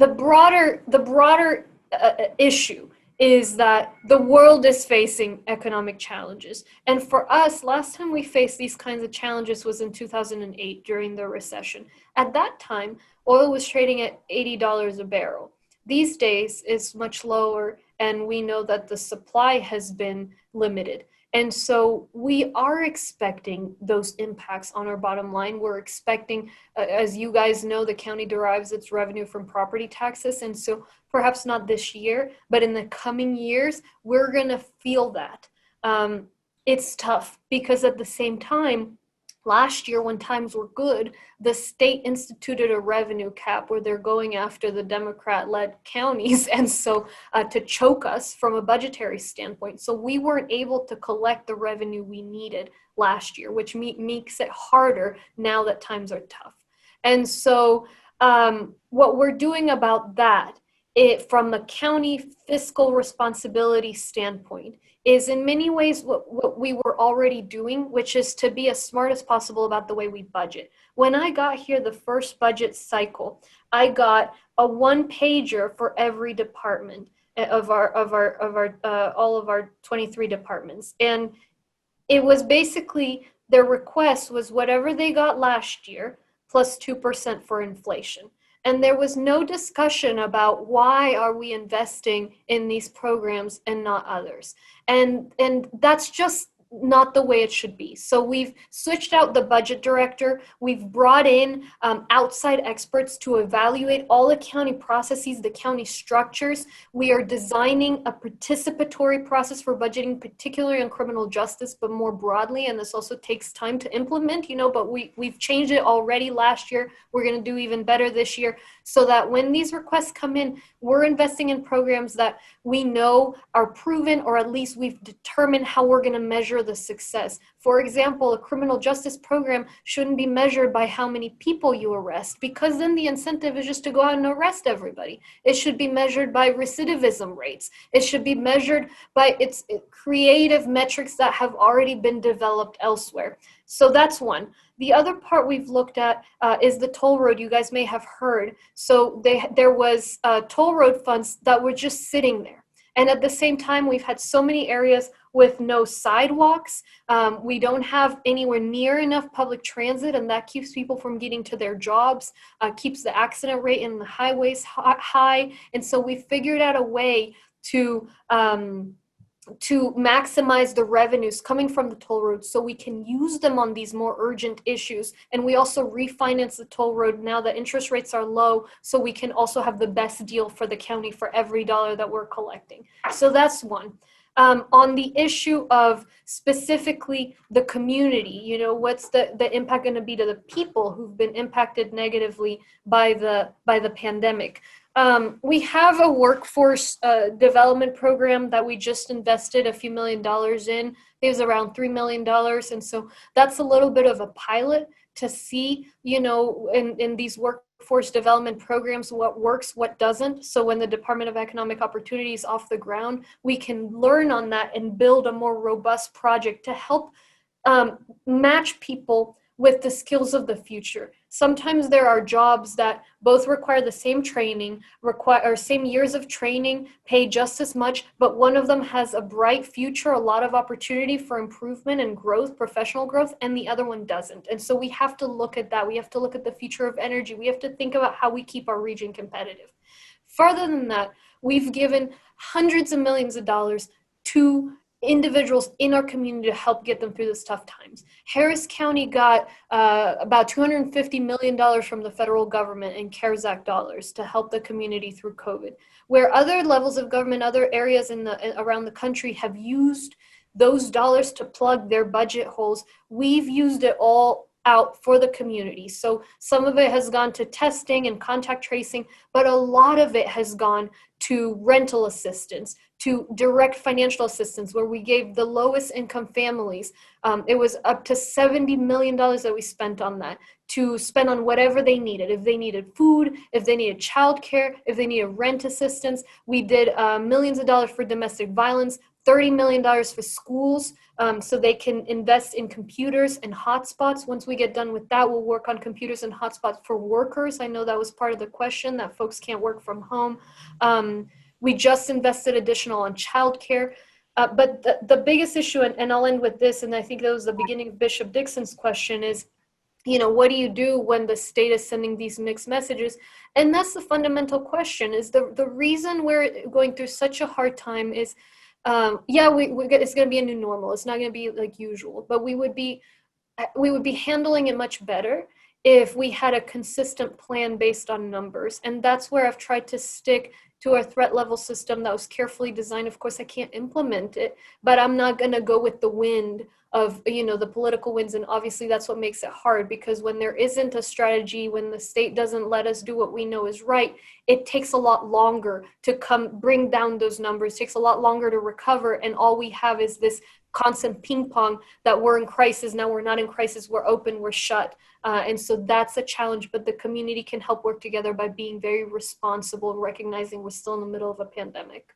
the broader issue is that the world is facing economic challenges. And for us, last time we faced these kinds of challenges was in 2008 during the recession. At that time, oil was trading at $80 a barrel. These days, it's much lower, and we know that the supply has been limited. And so we are expecting those impacts on our bottom line. We're expecting, as you guys know, the county derives its revenue from property taxes. And so perhaps not this year, but in the coming years, we're going to feel that. It's tough because at the same time, last year, when times were good, the state instituted a revenue cap where they're going after the Democrat-led counties, and so to choke us from a budgetary standpoint. So we weren't able to collect the revenue we needed last year, which makes it harder now that times are tough. And so what we're doing about that, from a county fiscal responsibility standpoint, is in many ways what we were already doing, which is to be as smart as possible about the way we budget. When I got here the first budget cycle, I got a one-pager for every department of all of our 23 departments. And it was basically, their request was whatever they got last year plus 2% for inflation. And there was no discussion about why are we investing in these programs and not others. And that's just not the way it should be. So we've switched out the budget director. We've brought in outside experts to evaluate all the county processes, the county structures. We are designing a participatory process for budgeting, particularly on criminal justice, but more broadly. And this also takes time to implement, but we've changed it already last year. We're going to do even better this year, so that when these requests come in, we're investing in programs that we know are proven, or at least we've determined how we're going to measure the success. For example, a criminal justice program shouldn't be measured by how many people you arrest, because then the incentive is just to go out and arrest everybody. It should be measured by recidivism rates. It should be measured by its creative metrics that have already been developed elsewhere. So that's one. The other part we've looked at is the toll road. You guys may have heard. So there was toll road funds that were just sitting there. And at the same time, we've had so many areas with no sidewalks. We don't have anywhere near enough public transit, and that keeps people from getting to their jobs, keeps the accident rate in the highways high. And so we figured out a way to maximize the revenues coming from the toll road so we can use them on these more urgent issues. And we also refinance the toll road now that interest rates are low, so we can also have the best deal for the county for every dollar that we're collecting. So that's one. On the issue of specifically the community, what's the impact going to be to the people who've been impacted negatively by the pandemic? We have a workforce development program that we just invested a few $1 million in. It was around $3 million. And so that's a little bit of a pilot to see, in these workforce development programs, what works, what doesn't. So when the Department of Economic Opportunity is off the ground, we can learn on that and build a more robust project to help match people with the skills of the future. Sometimes there are jobs that both require the same training, or same years of training, pay just as much, but one of them has a bright future, a lot of opportunity for improvement and growth, professional growth, and the other one doesn't. And so we have to look at that. We have to look at the future of energy. We have to think about how we keep our region competitive. Further than that, we've given hundreds of millions of dollars to individuals in our community to help get them through this tough times. Harris County got about $250 million from the federal government in CARES Act dollars to help the community through COVID, where other levels of government, other areas around the country have used those dollars to plug their budget holes. We've used it all out for the community. So some of it has gone to testing and contact tracing, but a lot of it has gone to rental assistance, to direct financial assistance, where we gave the lowest income families, it was up to $70 million that we spent on that, to spend on whatever they needed. If they needed food, if they needed childcare, if they needed rent assistance. We did millions of dollars for domestic violence, $30 million for schools, so they can invest in computers and hotspots. Once we get done with that, we'll work on computers and hotspots for workers. I know that was part of the question, that folks can't work from home. We just invested additional on childcare. But the biggest issue, and I'll end with this, and I think that was the beginning of Bishop Dixon's question, is, what do you do when the state is sending these mixed messages? And that's the fundamental question. Is the reason we're going through such a hard time is, it's going to be a new normal. It's not going to be like usual, but we would be handling it much better if we had a consistent plan based on numbers. And that's where I've tried to stick to our threat level system that was carefully designed. Of course, I can't implement it, but I'm not going to go with the wind of, the political winds. And obviously that's what makes it hard, because when there isn't a strategy, when the state doesn't let us do what we know is right, it takes a lot longer to bring down those numbers, it takes a lot longer to recover. And all we have is this constant ping pong that we're in crisis, now we're not in crisis, we're open, we're shut. And so that's a challenge, but the community can help work together by being very responsible, recognizing we're still in the middle of a pandemic.